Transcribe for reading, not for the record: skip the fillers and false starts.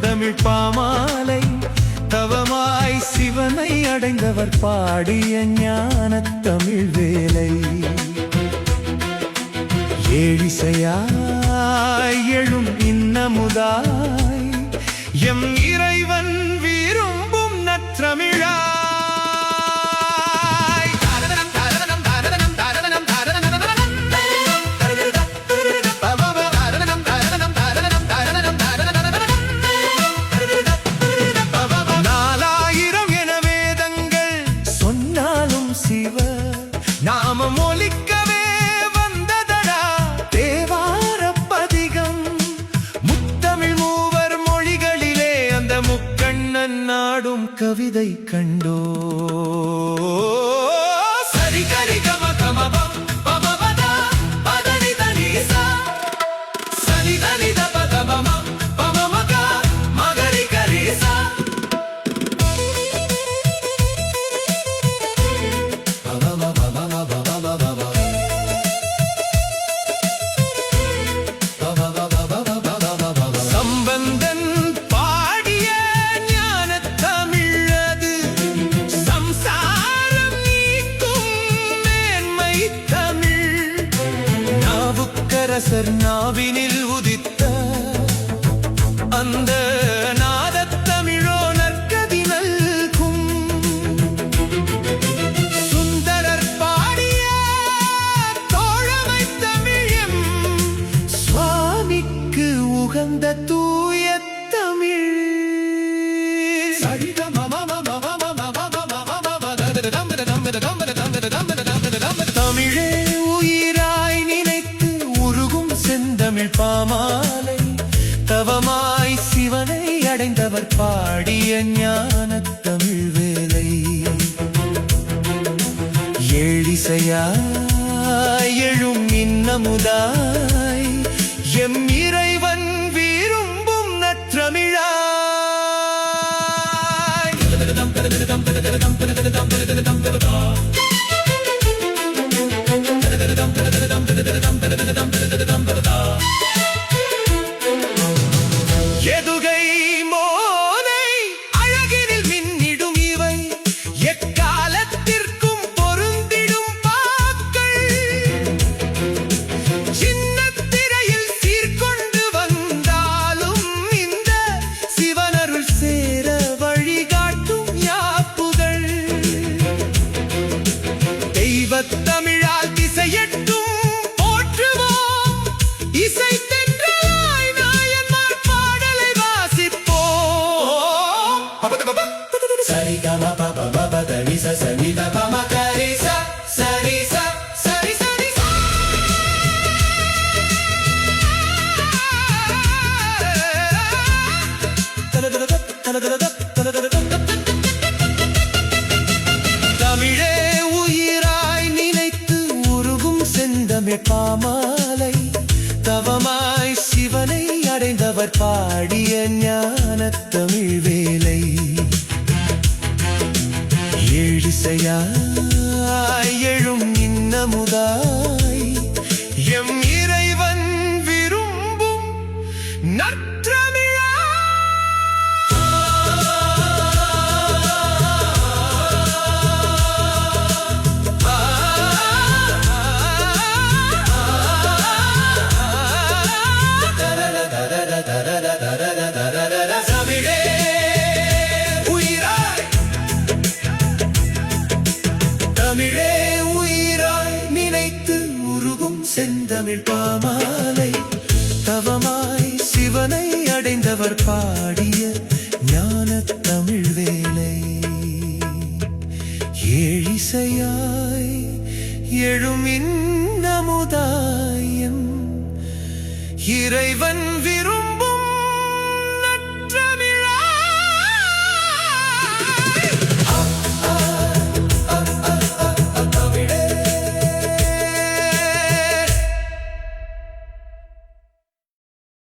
செந்தமிழ் பாமாலை தவமாய் சிவனை அடைந்தவர் பாடிய ஞானத் தமிழ் வேலை. ஏழிசையாய் எழும் இன்னமுதாய் எம் இறைவன் விரும்பும் நற்றமிழாய். நாமம் ஒலிக்கவே வந்ததடா தேவாரப் பதிகம். முத்தமிழ் மூவர் மொழிகளிலே அந்த முக்கண்ணன் நாடும் கவிதை கண்டோ. சரி கரி கம கமபம் பமபதா பதனி தனிசா சரி தனி தபதபமம் பமமகா மகரி கரிசா. சம்பந்தன் பாடிய ஞானத் தமிழது சம்சாரம் நீக்கும் மேன்மை தமிழ். நாவுக்கரசர் நாவினில் உதித்த அந்த நாதத் தமிழோ நற்கதி நல்கும். சுந்தரர் பாடிய தோழமை தமிழம் சுவாமிக்கு உகந்த தூய தமிழ். தமிழே உயிராய் நினைத்து உருகும் செந்தமிழ் பாமாலை தவமாய் சிவனை அடைந்தவர் பாடிய ஞானத் தமிழ் வேலை. ஏழிசையாய் எழும் இன்னமுதாய் எம் இறைவன் விரும்பும் நற்றமிழாய். எதுகை மோனை அழகினில் மின்னிடும் இவை எக்காலத்திற்கும் பொருந்திடும் பாக்கள். சின்னத்திரையில் சீர்கொண்டு வந்தாலும் இந்த சிவனருள் சேர வழிகாட்டும் யாப்புகள். தெய்வத் தமிழால் திசையட்டும் போற்றுவோம் இசை தென்றலாய் நாயன்மார் பாடலை வாசிப்போம். சரி கம பப பப தனி ச சனி த பம கரி ச சரி ச சரி சரி ச. தமிழே உயிராய் நினைத்து உருகும் செந்தமிழ் பாமாலை தவமாய் சிவனை அடைந்தவர் பாடிய ஞானத் தமிழ் வேலை. ஏழிசையாய் எழும் இன்னமுதாய் எம் இறைவன் விரும்பும் நற்றமிழாய். தமிழே உயிராய் தமிழே உயிராய் நினைத்து உருகும் செந்தமிழ் பாமாலை தவமாய் சிவனை அடைந்தவர் பாடிய ஞானத் தமிழ் வேலை. ஏழிசையாய் எழும் இன்னமுதாயம் இறைவன்